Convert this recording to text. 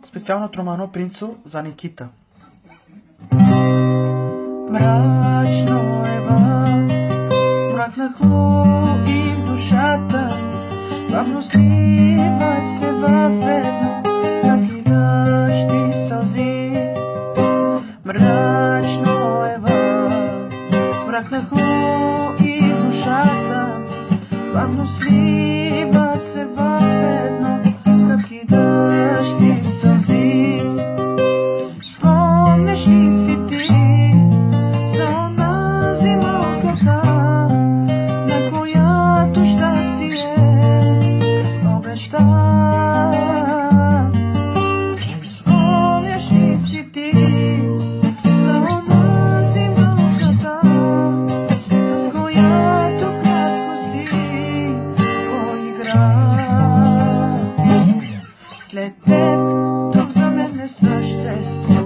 Специално от Романо Принцо за Никита. Мрачно ева, мракнахло и душата, бавно сливат се във едно, капки дъжди сълзи. Мрачно ева, мракнахло и душата, бавно сливат се във едно, капки дъжди сълзи. Спомняш ли си ти за онази малката, на която щастие обеща? Спомняш ли си ти за онази малката, с която кратко си поигра? След теб тук за мен не съществува.